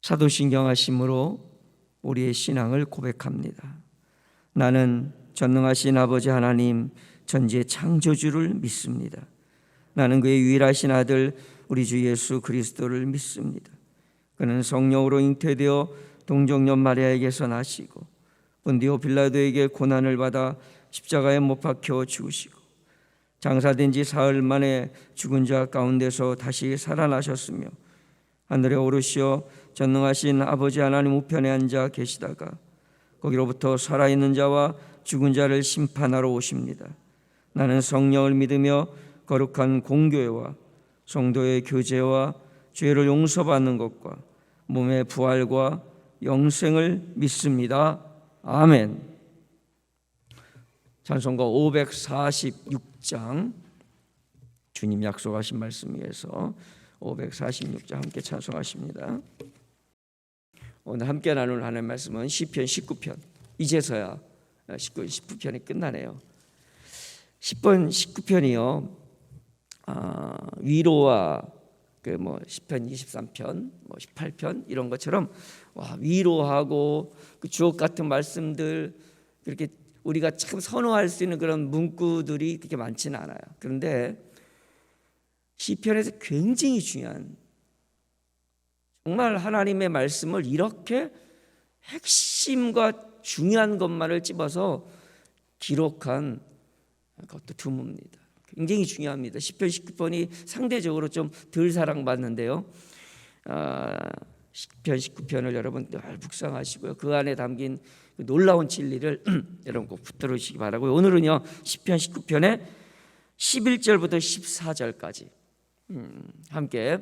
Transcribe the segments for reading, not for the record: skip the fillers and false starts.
사도신경하심으로 우리의 신앙을 고백합니다. 나는 전능하신 아버지 하나님 전지의 창조주를 믿습니다. 나는 그의 유일하신 아들 우리 주 예수 그리스도를 믿습니다. 그는 성령으로 잉태되어 동정녀 마리아에게서 나시고 본디오 빌라도에게 고난을 받아 십자가에 못 박혀 죽으시고 장사된 지 사흘 만에 죽은 자 가운데서 다시 살아나셨으며 하늘에 오르시어 전능하신 아버지 하나님 우편에 앉아 계시다가 거기로부터 살아있는 자와 죽은 자를 심판하러 오십니다. 나는 성령을 믿으며 거룩한 공교회와 성도의 교제와 죄를 용서받는 것과 몸의 부활과 영생을 믿습니다. 아멘. 찬송가 546장, 주님 약속하신 말씀 위해서 546장 함께 찬송하십니다. 오늘 함께 나눌 하나님의 말씀은 시편 19편. 이제서야 19편이 끝나네요. 10편 19편이요. 위로와 시편 23편, 18편 이런 것처럼 위로하고 그 주옥 같은 말씀들, 그렇게 우리가 참 선호할 수 있는 그런 문구들이 그렇게 많지는 않아요. 그런데 시편에서 굉장히 중요한, 정말 하나님의 말씀을 이렇게 핵심과 중요한 것만을 집어서 기록한 것도 드뭅니다. 굉장히 중요합니다. 시편 19편이 상대적으로 좀 덜 사랑받는데요. 시편 19편을 여러분 늘 묵상하시고요. 그 안에 담긴 그 놀라운 진리를 여러분 꼭 붙들으시기 바라고요. 오늘은요 시편 19편의 11절부터 14절까지 함께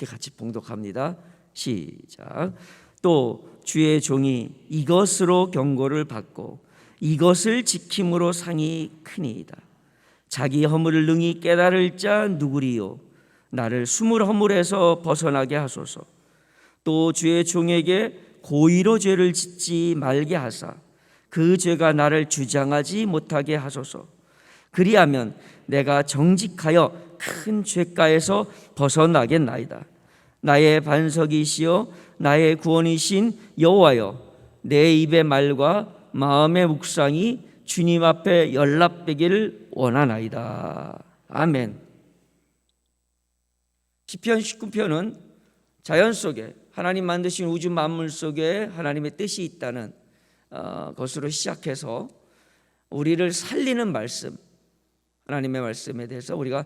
같이 봉독합니다. 시작. 또 주의 종이 이것으로 경고를 받고 이것을 지킴으로 상이 크니이다. 자기 허물을 능히 깨달을 자 누구리요? 나를 숨을 허물에서 벗어나게 하소서. 또 주의 종에게 고의로 죄를 짓지 말게 하사 그 죄가 나를 주장하지 못하게 하소서. 그리하면 내가 정직하여 큰 죄가에서 벗어나겠나이다. 나의 반석이시여 나의 구원이신 여호와여, 내 입의 말과 마음의 묵상이 주님 앞에 연락되기를 원하나이다. 아멘. 시편 19편은 자연 속에 하나님 만드신 우주 만물 속에 하나님의 뜻이 있다는 것으로 시작해서 우리를 살리는 말씀, 하나님의 말씀에 대해서 우리가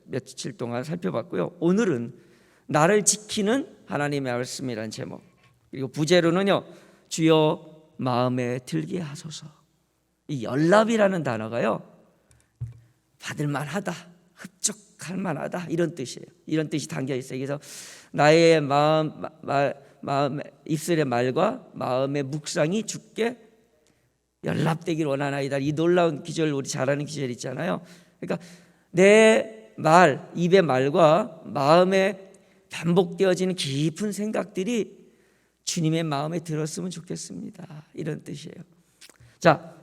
며칠 동안 살펴봤고요. 오늘은 나를 지키는 하나님의 말씀이라는 제목, 그리고 부제로는요 주여 마음에 들게 하소서. 이 연락이라는 단어가요 받을 만하다, 흡족할 만하다 이런 뜻이에요. 이런 뜻이 담겨 있어요. 그래서 나의 마음 입술의 말과 마음의 묵상이 주께 연락되기를 원하나이다. 이 놀라운 기절, 우리 잘 아는 기절 있잖아요. 그러니까 내 말, 입의 말과 마음에 반복되어지는 깊은 생각들이 주님의 마음에 들었으면 좋겠습니다. 이런 뜻이에요. 자,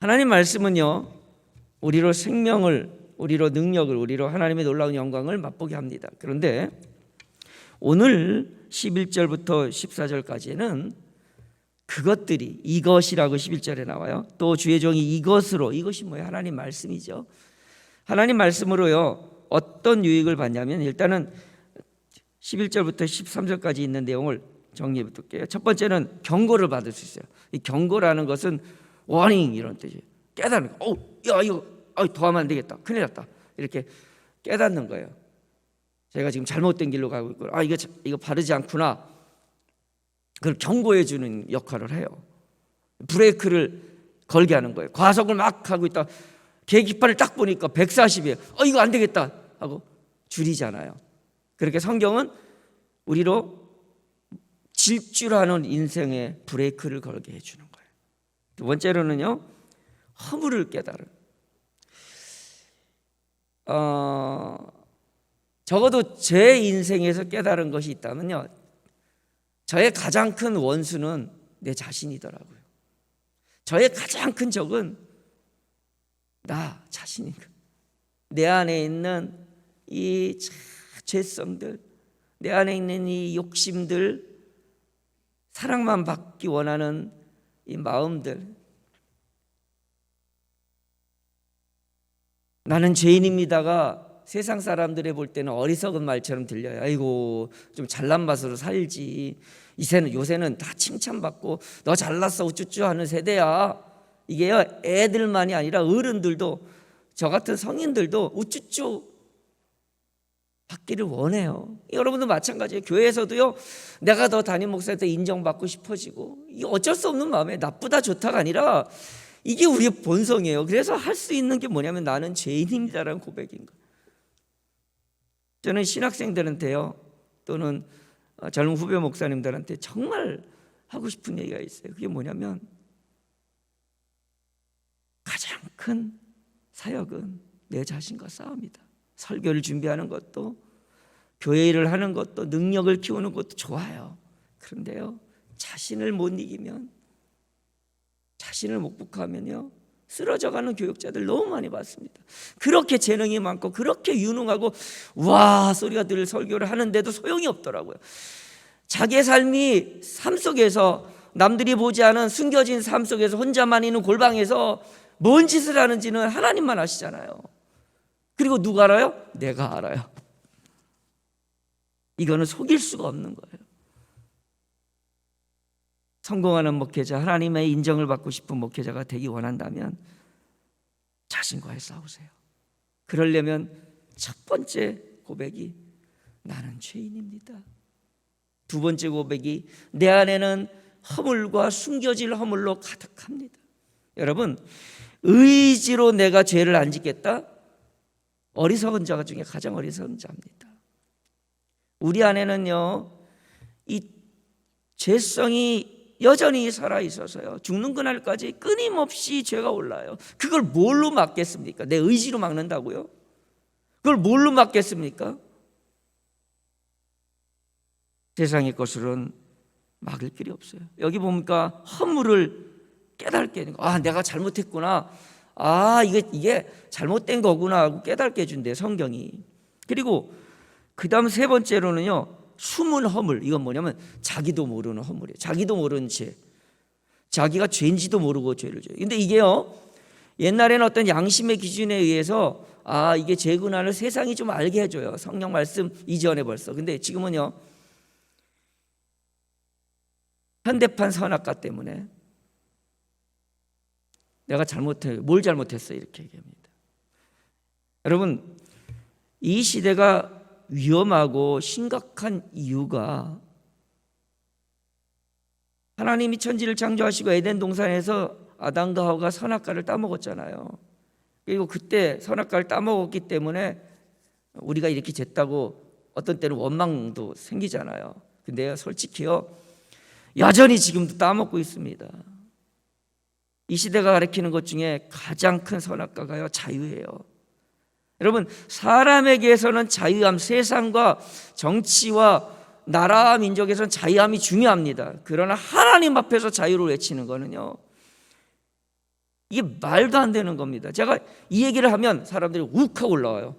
하나님 말씀은요 우리로 생명을, 우리로 능력을, 우리로 하나님의 놀라운 영광을 맛보게 합니다. 그런데 오늘 11절부터 14절까지는 그것들이, 이것이라고 11절에 나와요. 또 주의 종이 이것으로, 이것이 뭐예요? 하나님 말씀이죠. 하나님 말씀으로요 어떤 유익을 받냐면, 일단은 11절부터 13절까지 있는 내용을 정리해 볼게요. 첫 번째는 경고를 받을 수 있어요. 이 경고라는 것은 워닝 이런 뜻이에요. 깨닫는 거. 야 이거 더 하면 안 되겠다. 큰일 났다. 이렇게 깨닫는 거예요. 제가 지금 잘못된 길로 가고 있고, 이거 바르지 않구나. 그걸 경고해 주는 역할을 해요. 브레이크를 걸게 하는 거예요. 과속을 막 하고 있다. 계기판을 딱 보니까 140이에요. 이거 안 되겠다 하고 줄이잖아요. 그렇게 성경은 우리로 질주하는 인생의 브레이크를 걸게 해주는 거예요. 두 번째로는요 허물을 깨달은, 적어도 제 인생에서 깨달은 것이 있다면요 저의 가장 큰 원수는 내 자신이더라고요. 저의 가장 큰 적은 나 자신인 거예요. 내 안에 있는 이 죄성들, 내 안에 있는 이 욕심들, 사랑만 받기 원하는 이 마음들, 나는 죄인입니다가 세상 사람들이 볼 때는 어리석은 말처럼 들려요. 아이고 좀 잘난 맛으로 살지, 요새는 다 칭찬받고 너 잘났어 우쭈쭈 하는 세대야. 이게요, 애들만이 아니라 어른들도, 저 같은 성인들도 우쭈쭈 받기를 원해요. 여러분도 마찬가지예요. 교회에서도요, 내가 더 담임 목사한테 인정받고 싶어지고, 이게 어쩔 수 없는 마음에 나쁘다 좋다가 아니라 이게 우리의 본성이에요. 그래서 할 수 있는 게 뭐냐면 나는 죄인입니다라는 고백인 거예요. 저는 신학생들한테요, 또는 젊은 후배 목사님들한테 정말 하고 싶은 얘기가 있어요. 그게 뭐냐면 가장 큰 사역은 내 자신과 싸움이다. 설교를 준비하는 것도, 교회 일을 하는 것도, 능력을 키우는 것도 좋아요. 그런데요, 자신을 못 이기면, 자신을 못 극복하면요, 쓰러져가는 교육자들 너무 많이 봤습니다. 그렇게 재능이 많고 그렇게 유능하고 와 소리가 들릴 설교를 하는데도 소용이 없더라고요. 자기의 삶이 삶 속에서, 남들이 보지 않은 숨겨진 삶 속에서 혼자만 있는 골방에서 뭔 짓을 하는지는 하나님만 아시잖아요. 그리고 누가 알아요? 내가 알아요. 이거는 속일 수가 없는 거예요. 성공하는 목회자, 하나님의 인정을 받고 싶은 목회자가 되기 원한다면 자신과의 싸우세요. 그러려면 첫 번째 고백이 나는 죄인입니다. 두 번째 고백이 내 안에는 허물과 숨겨질 허물로 가득합니다. 여러분, 의지로 내가 죄를 안 짓겠다? 어리석은 자 중에 가장 어리석은 자입니다. 우리 안에는요, 이 죄성이 여전히 살아있어서요, 죽는 그날까지 끊임없이 죄가 올라요. 그걸 뭘로 막겠습니까? 내 의지로 막는다고요? 그걸 뭘로 막겠습니까? 세상의 것으로는 막을 길이 없어요. 여기 보니까 허물을 깨닫게 하는 거. 아, 내가 잘못했구나. 아, 이게 잘못된 거구나 하고 깨닫게 해준대요, 성경이. 그리고 그 다음 세 번째로는요, 숨은 허물. 이건 뭐냐면 자기도 모르는 허물이에요. 자기도 모르는 죄. 자기가 죄인지도 모르고 죄를 져요. 근데 이게요, 옛날에는 어떤 양심의 기준에 의해서 아, 이게 죄구나를 세상이 좀 알게 해줘요. 성경 말씀 이전에 벌써. 근데 지금은요, 현대판 선악과 때문에 내가 뭘 잘못했어 이렇게 얘기합니다. 여러분, 이 시대가 위험하고 심각한 이유가 하나님이 천지를 창조하시고 에덴 동산에서 아담과 하와가 선악과를 따먹었잖아요. 그리고 그때 선악과를 따먹었기 때문에 우리가 이렇게 됐다고 어떤 때는 원망도 생기잖아요. 근데요, 솔직히요, 여전히 지금도 따먹고 있습니다. 이 시대가 가리키는 것 중에 가장 큰 선악과가요, 자유예요. 여러분, 사람에게서는 자유함, 세상과 정치와 나라와 민족에서는 자유함이 중요합니다. 그러나 하나님 앞에서 자유를 외치는 거는요, 이게 말도 안 되는 겁니다. 제가 이 얘기를 하면 사람들이 욱하고 올라와요.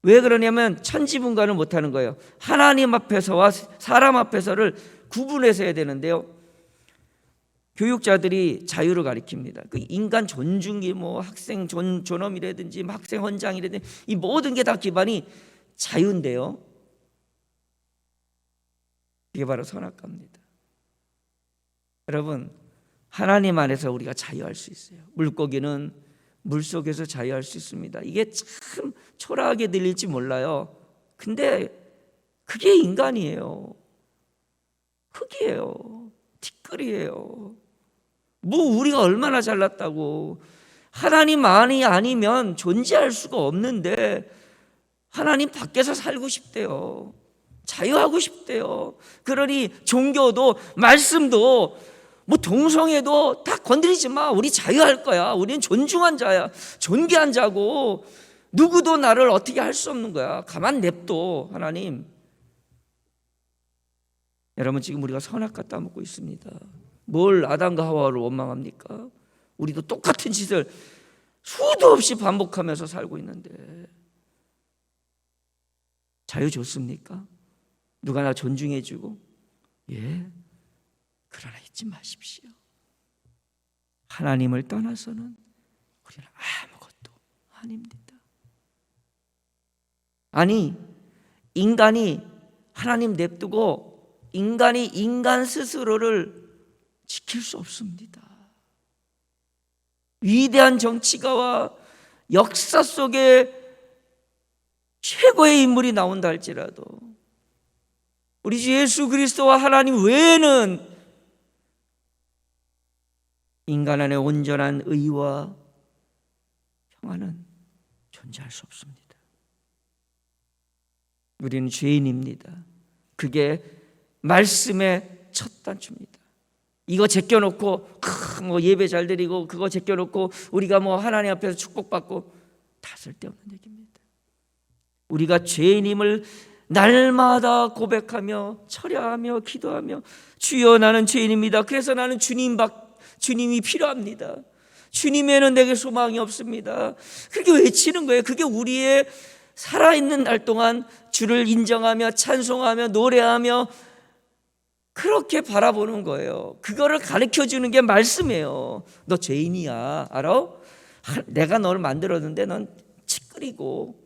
왜 그러냐면 천지분간을 못하는 거예요. 하나님 앞에서와 사람 앞에서를 구분해서 해야 되는데요, 교육자들이 자유를 가리킵니다. 그 인간 존중이 학생 존엄이라든지 학생 헌장이라든지 이 모든 게 다 기반이 자유인데요, 이게 바로 선악과입니다. 여러분, 하나님 안에서 우리가 자유할 수 있어요. 물고기는 물속에서 자유할 수 있습니다. 이게 참 초라하게 들릴지 몰라요. 근데 그게 인간이에요. 흙이에요. 티끌이에요. 우리가 얼마나 잘났다고. 하나님만이 아니면 존재할 수가 없는데 하나님 밖에서 살고 싶대요. 자유하고 싶대요. 그러니 종교도 말씀도 동성애도 다 건드리지 마. 우리 자유할 거야. 우리는 존중한 자야. 존귀한 자고 누구도 나를 어떻게 할 수 없는 거야. 가만 냅둬, 하나님. 여러분, 지금 우리가 선악과 따먹고 있습니다. 뭘 아담과 하와를 원망합니까? 우리도 똑같은 짓을 수도 없이 반복하면서 살고 있는데 자유 좋습니까? 누가 나 존중해주고, 그러나 잊지 마십시오. 하나님을 떠나서는 우리는 아무것도 아닙니다. 아니, 인간이 하나님 냅두고 인간이 인간 스스로를 지킬 수 없습니다. 위대한 정치가와 역사 속에 최고의 인물이 나온다 할지라도 우리 주 예수 그리스도와 하나님 외에는 인간 안에 온전한 의와 평안은 존재할 수 없습니다. 우리는 죄인입니다. 그게 말씀의 첫 단추입니다. 이거 제껴놓고 예배 잘 드리고 그거 제껴놓고 우리가 하나님 앞에서 축복받고 다 쓸데없는 얘기입니다. 우리가 죄인임을 날마다 고백하며 철야하며 기도하며 주여 나는 죄인입니다. 그래서 나는 주님이 필요합니다. 주님에는 내게 소망이 없습니다. 그렇게 외치는 거예요. 그게 우리의 살아있는 날 동안 주를 인정하며 찬송하며 노래하며 그렇게 바라보는 거예요. 그거를 가르쳐주는 게 말씀이에요. 너 죄인이야, 알아? 내가 너를 만들었는데 넌 찌끄리고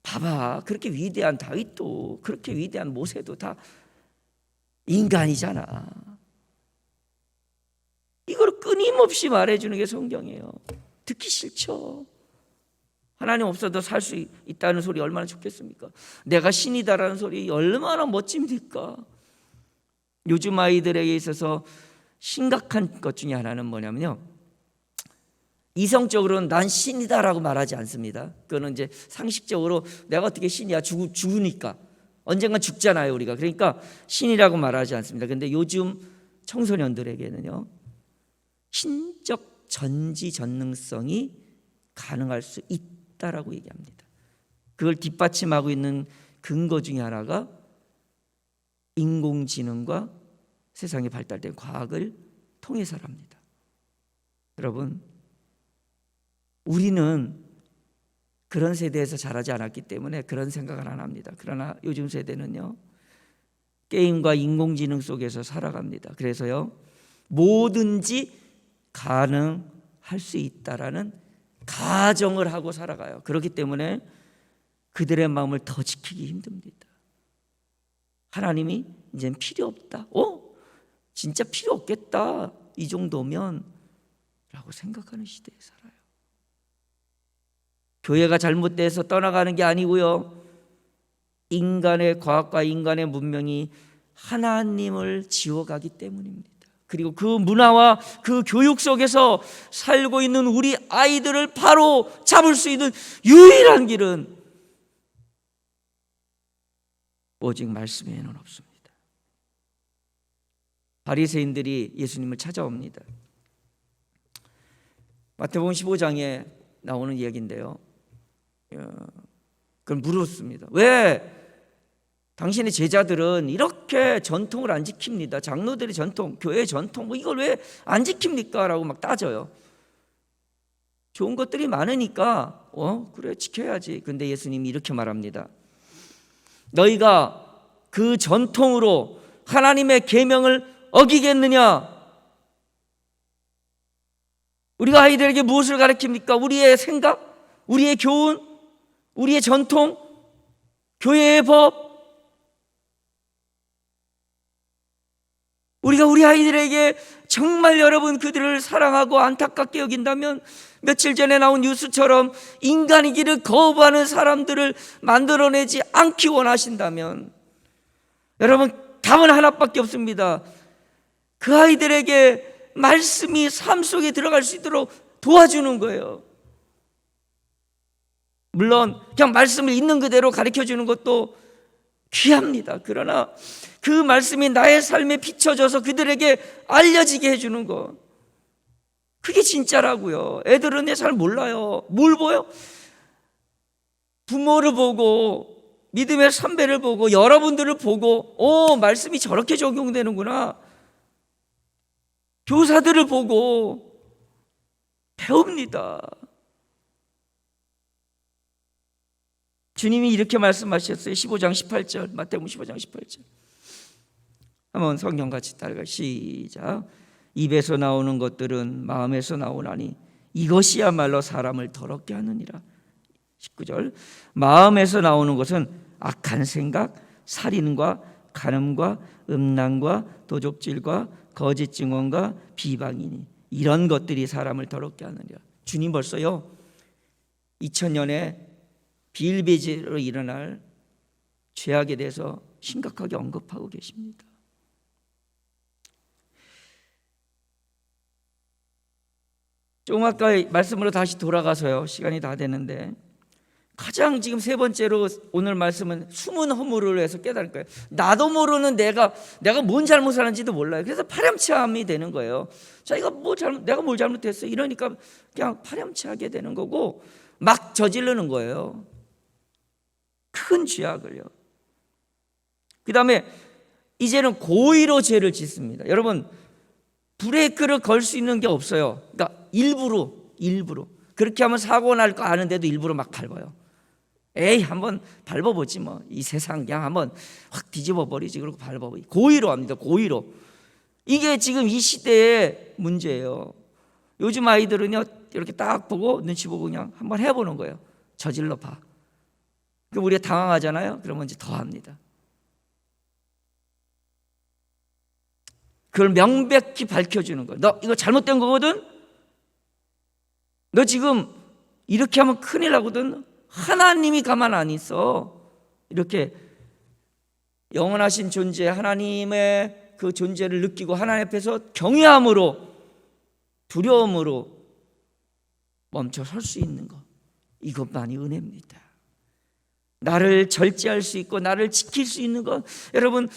봐봐, 그렇게 위대한 다윗도 그렇게 위대한 모세도 다 인간이잖아. 이걸 끊임없이 말해주는 게 성경이에요. 듣기 싫죠. 하나님 없어도 살 수 있다는 소리 얼마나 좋겠습니까? 내가 신이다라는 소리 얼마나 멋집니까? 요즘 아이들에게 있어서 심각한 것 중에 하나는 뭐냐면요, 이성적으로는 난 신이다라고 말하지 않습니다. 그거는 이제 상식적으로 내가 어떻게 신이야, 죽으니까 언젠간 죽잖아요 우리가. 그러니까 신이라고 말하지 않습니다. 그런데 요즘 청소년들에게는요, 신적 전지전능성이 가능할 수 있다라고 얘기합니다. 그걸 뒷받침하고 있는 근거 중에 하나가 인공지능과 세상에 발달된 과학을 통해서랍니다. 여러분, 우리는 그런 세대에서 자라지 않았기 때문에 그런 생각을 안 합니다. 그러나 요즘 세대는요, 게임과 인공지능 속에서 살아갑니다. 그래서요, 뭐든지 가능할 수 있다라는 가정을 하고 살아가요. 그렇기 때문에 그들의 마음을 더 지키기 힘듭니다. 하나님이 이제는 필요 없다. 진짜 필요 없겠다. 이 정도면 라고 생각하는 시대에 살아요. 교회가 잘못돼서 떠나가는 게 아니고요, 인간의 과학과 인간의 문명이 하나님을 지워가기 때문입니다. 그리고 그 문화와 그 교육 속에서 살고 있는 우리 아이들을 바로 잡을 수 있는 유일한 길은 오직 말씀 외에는 없습니다. 바리새인들이 예수님을 찾아옵니다. 마태복음 15장에 나오는 이야기인데요, 그걸 물었습니다. 왜 당신의 제자들은 이렇게 전통을 안 지킵니다. 장로들의 전통, 교회의 전통 이걸 왜 안 지킵니까? 라고 막 따져요. 좋은 것들이 많으니까 그래 지켜야지. 근데 예수님이 이렇게 말합니다. 너희가 그 전통으로 하나님의 계명을 어기겠느냐? 우리가 아이들에게 무엇을 가르칩니까? 우리의 생각, 우리의 교훈, 우리의 전통, 교회의 법. 우리가 우리 아이들에게 정말 여러분 그들을 사랑하고 안타깝게 여긴다면, 며칠 전에 나온 뉴스처럼 인간이기를 거부하는 사람들을 만들어내지 않기 원하신다면, 여러분 답은 하나밖에 없습니다. 그 아이들에게 말씀이 삶 속에 들어갈 수 있도록 도와주는 거예요. 물론 그냥 말씀을 있는 그대로 가르쳐주는 것도 귀합니다. 그러나 그 말씀이 나의 삶에 비춰져서 그들에게 알려지게 해주는 것, 그게 진짜라고요. 애들은 잘 몰라요. 뭘 보여? 부모를 보고, 믿음의 선배를 보고, 여러분들을 보고, 말씀이 저렇게 적용되는구나. 교사들을 보고 배웁니다. 주님이 이렇게 말씀하셨어요. 15장 18절, 마태복음 15장 18절. 한번 성경 같이 따라가. 시작. 입에서 나오는 것들은 마음에서 나오나니 이것이야말로 사람을 더럽게 하느니라. 19절. 마음에서 나오는 것은 악한 생각, 살인과 간음과 음란과 도적질과 거짓 증언과 비방이니 이런 것들이 사람을 더럽게 하느니라. 주님 벌써요 2000년에 비일비재로 일어날 죄악에 대해서 심각하게 언급하고 계십니다. 조금 아까 말씀으로 다시 돌아가서요, 시간이 다 되는데, 가장 지금 세 번째로 오늘 말씀은 숨은 허물을 해서 깨달을 거예요. 나도 모르는 내가 뭔 잘못을 하는지도 몰라요. 그래서 파렴치함이 되는 거예요. 자기가 내가 뭘 잘못했어 이러니까 그냥 파렴치하게 되는 거고 막 저지르는 거예요. 큰 죄악을요. 그 다음에 이제는 고의로 죄를 짓습니다. 여러분, 브레이크를 걸 수 있는 게 없어요. 그러니까 일부러 그렇게 하면 사고 날 거 아는데도 일부러 막 밟아요. 에이, 한번 밟아보지 뭐, 이 세상 그냥 한번 확 뒤집어 버리지. 그러고 밟아보지. 고의로 합니다. 고의로. 이게 지금 이 시대의 문제예요. 요즘 아이들은요 이렇게 딱 보고 눈치 보고 그냥 한번 해보는 거예요. 저질러 봐. 그럼 우리가 당황하잖아요. 그러면 이제 더 합니다. 그걸 명백히 밝혀주는 거예요. 너 이거 잘못된 거거든. 너 지금 이렇게 하면 큰일 나거든. 하나님이 가만 안 있어. 이렇게 영원하신 존재 하나님의 그 존재를 느끼고 하나님 앞에서 경외함으로 두려움으로 멈춰 설 수 있는 것, 이것만이 은혜입니다. 나를 절제할 수 있고 나를 지킬 수 있는 것. 여러분,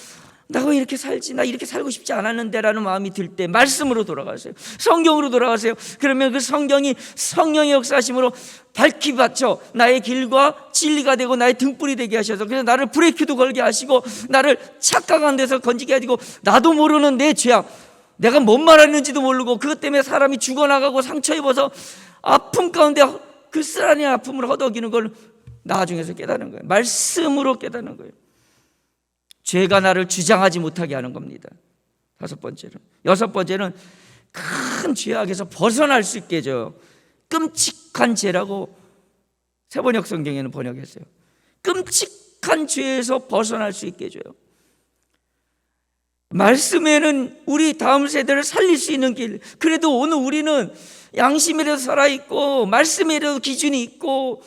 나 왜 이렇게 살지? 나 이렇게 살고 싶지 않았는데 라는 마음이 들 때 말씀으로 돌아가세요. 성경으로 돌아가세요. 그러면 그 성경이 성령의 역사하심으로 밝히 받쳐 나의 길과 진리가 되고 나의 등불이 되게 하셔서, 그래서 나를 브레이크도 걸게 하시고 나를 착각한 데서 건지게 하시고, 나도 모르는 내 죄악, 내가 뭔 말했는지도 모르고 그것 때문에 사람이 죽어나가고 상처 입어서 아픔 가운데 그 쓰라린 아픔을 허덕이는 걸 나중에서 깨닫는 거예요. 말씀으로 깨닫는 거예요. 죄가 나를 주장하지 못하게 하는 겁니다. 다섯 번째는. 여섯 번째는 큰 죄악에서 벗어날 수 있게 해줘요. 끔찍한 죄라고 세번역 성경에는 번역했어요. 끔찍한 죄에서 벗어날 수 있게 해줘요. 말씀에는 우리 다음 세대를 살릴 수 있는 길. 그래도 오늘 우리는 양심이라도 살아있고 말씀이라도 기준이 있고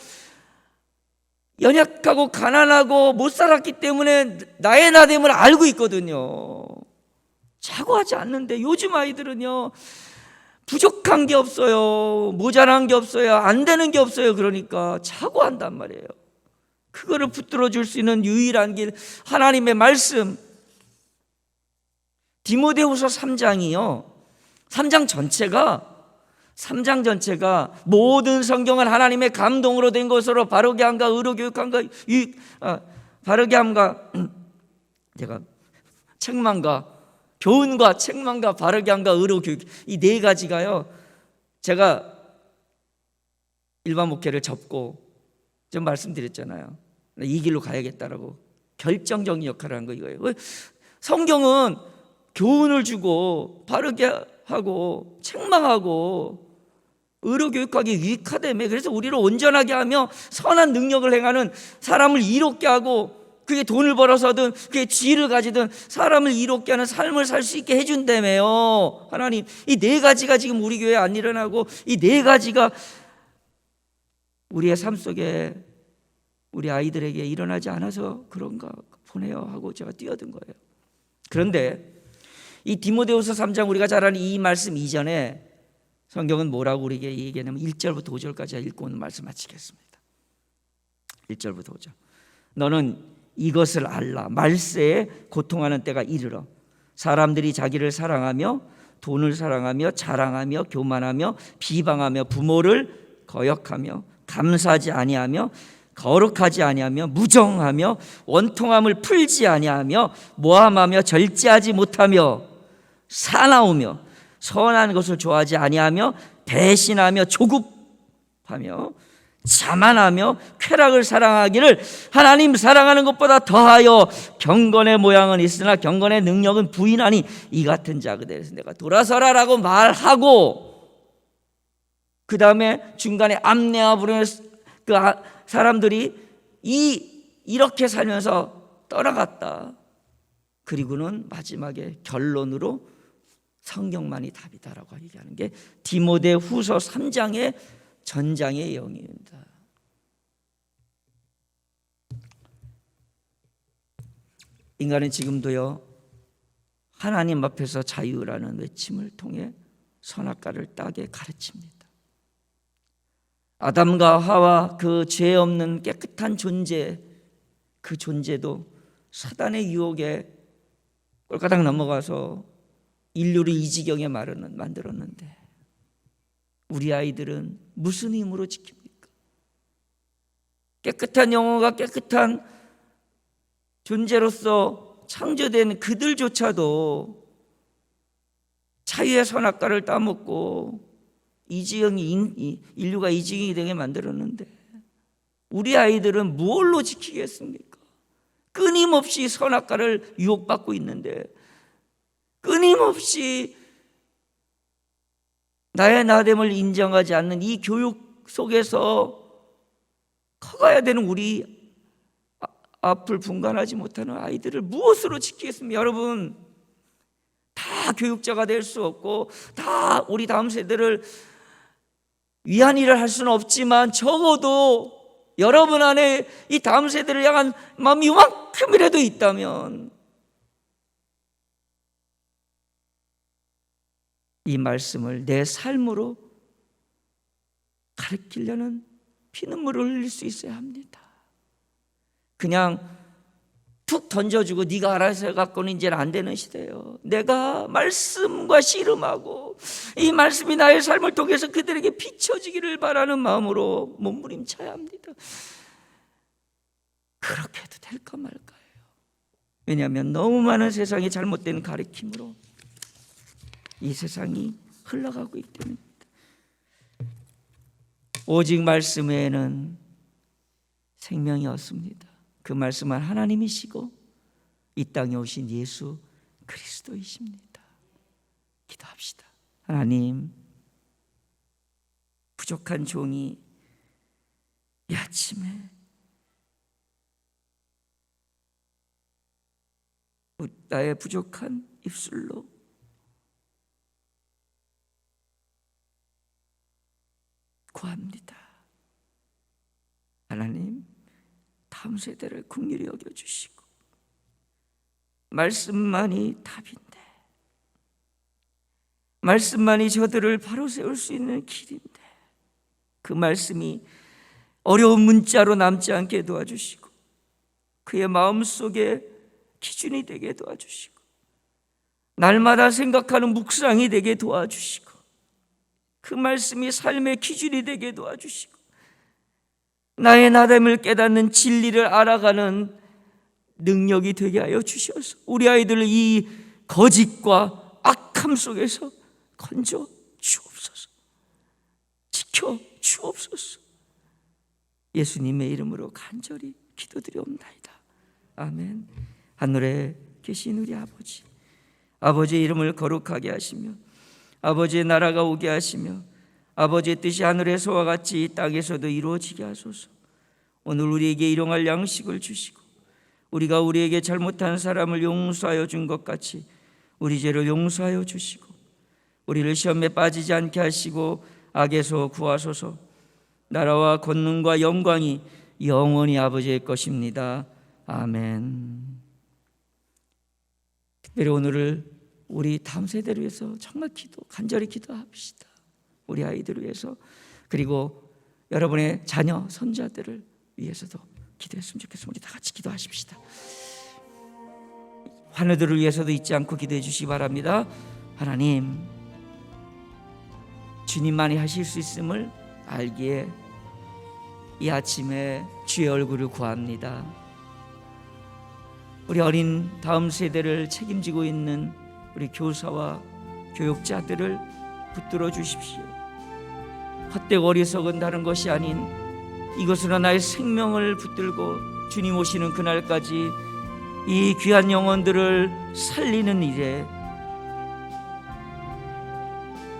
연약하고 가난하고 못 살았기 때문에 나의 나됨을 알고 있거든요. 자고하지 않는데 요즘 아이들은요 부족한 게 없어요. 모자란 게 없어요. 안 되는 게 없어요. 그러니까 자고한단 말이에요. 그거를 붙들어 줄 수 있는 유일한 길, 하나님의 말씀. 디모데후서 3장이요 3장 전체가 모든 성경은 하나님의 감동으로 된 것으로 바르게 함과 의로 교육함과 바르게 함과 제가 책망과 교훈과 책망과 바르게 함과 의로 교육, 이 네 가지가요, 제가 일반 목회를 접고 좀 말씀드렸잖아요. 이 길로 가야겠다라고 결정적인 역할을 한 거 이거예요. 성경은 교훈을 주고 바르게 하고 책망하고 의로 교육하기 유익하다며. 그래서 우리를 온전하게 하며 선한 능력을 행하는, 사람을 이롭게 하고, 그게 돈을 벌어서든 그게 지혜를 가지든 사람을 이롭게 하는 삶을 살 수 있게 해준다며요. 하나님, 이 네 가지가 지금 우리 교회에 안 일어나고 이 네 가지가 우리의 삶 속에 우리 아이들에게 일어나지 않아서 그런가 보네요 하고 제가 뛰어든 거예요. 그런데 이 디모데후서 3장 우리가 잘 아는 이 말씀 이전에 성경은 뭐라고 우리에게 얘기하냐면 1절부터 5절까지 읽고 오는 말씀 마치겠습니다. 1절부터 5절. 너는 이것을 알라. 말세에 고통하는 때가 이르러 사람들이 자기를 사랑하며 돈을 사랑하며 자랑하며 교만하며 비방하며 부모를 거역하며 감사하지 아니하며 거룩하지 아니하며 무정하며 원통함을 풀지 아니하며 모함하며 절제하지 못하며 사나우며 선한 것을 좋아하지 아니하며 배신하며 조급하며 자만하며 쾌락을 사랑하기를 하나님 사랑하는 것보다 더하여 경건의 모양은 있으나 경건의 능력은 부인하니 이 같은 자그대에서 내가 돌아서라라고 말하고, 그 다음에 중간에 암내와 부르는 그 사람들이 이렇게 살면서 떠나갔다. 그리고는 마지막에 결론으로 성경만이 답이다라고 얘기하는 게 디모데 후서 3장의 전장의 영입니다. 인간은 지금도요, 하나님 앞에서 자유라는 외침을 통해 선악과를 따게 가르칩니다. 아담과 하와 그 죄 없는 깨끗한 존재, 그 존재도 사단의 유혹에 꼴까닥 넘어가서 인류를 이 지경에 만들었는데, 우리 아이들은 무슨 힘으로 지킵니까? 깨끗한 영혼과 깨끗한 존재로서 창조된 그들조차도 자유의 선악과를 따먹고 인류가 이 지경이 되게 만들었는데, 우리 아이들은 무엇로 지키겠습니까? 끊임없이 선악과를 유혹받고 있는데, 끊임없이 나의 나됨을 인정하지 않는 이 교육 속에서 커가야 되는 우리 앞을 분간하지 못하는 아이들을 무엇으로 지키겠습니까? 여러분, 다 교육자가 될 수 없고 다 우리 다음 세대를 위한 일을 할 수는 없지만, 적어도 여러분 안에 이 다음 세대를 향한 마음이 이만큼이라도 있다면 이 말씀을 내 삶으로 가르치려는 피눈물을 흘릴 수 있어야 합니다. 그냥 툭 던져주고 네가 알아서 해갖고는 이제는 안 되는 시대예요. 내가 말씀과 씨름하고 이 말씀이 나의 삶을 통해서 그들에게 비춰지기를 바라는 마음으로 몸부림쳐야 합니다. 그렇게 해도 될까 말까요? 왜냐하면 너무 많은 세상이 잘못된 가르침으로 이 세상이 흘러가고 있기 때문입니다. 오직 말씀 외에는 생명이 없습니다. 그 말씀은 하나님이시고 이 땅에 오신 예수 그리스도이십니다. 기도합시다. 하나님, 부족한 종이 이 아침에 나의 부족한 입술로 구합니다. 하나님, 다음 세대를 긍휼히 여겨주시고 말씀만이 답인데, 말씀만이 저들을 바로 세울 수 있는 길인데, 그 말씀이 어려운 문자로 남지 않게 도와주시고 그의 마음속에 기준이 되게 도와주시고 날마다 생각하는 묵상이 되게 도와주시고 그 말씀이 삶의 기준이 되게 도와주시고 나의 나됨을 깨닫는 진리를 알아가는 능력이 되게 하여 주셔서 우리 아이들을 이 거짓과 악함 속에서 건져 주옵소서. 지켜 주옵소서. 예수님의 이름으로 간절히 기도드리옵나이다. 아멘. 하늘에 계신 우리 아버지, 아버지의 이름을 거룩하게 하시며 아버지의 나라가 오게 하시며 아버지의 뜻이 하늘에서와 같이 이 땅에서도 이루어지게 하소서. 오늘 우리에게 일용할 양식을 주시고 우리가 우리에게 잘못한 사람을 용서하여 준 것 같이 우리 죄를 용서하여 주시고 우리를 시험에 빠지지 않게 하시고 악에서 구하소서. 나라와 권능과 영광이 영원히 아버지의 것입니다. 아멘. 특별히 오늘을 우리 다음 세대를 위해서 정말 간절히 기도합시다. 우리 아이들을 위해서, 그리고 여러분의 자녀, 손자들을 위해서도 기도했으면 좋겠습니다. 우리 다 같이 기도하십시다. 환우들을 위해서도 잊지 않고 기도해 주시기 바랍니다. 하나님, 주님만이 하실 수 있음을 알기에 이 아침에 주의 얼굴을 구합니다. 우리 어린 다음 세대를 책임지고 있는 우리 교사와 교육자들을 붙들어 주십시오. 헛되고 어리석은 다른 것이 아닌 이것으로 나의 생명을 붙들고 주님 오시는 그날까지 이 귀한 영혼들을 살리는 일에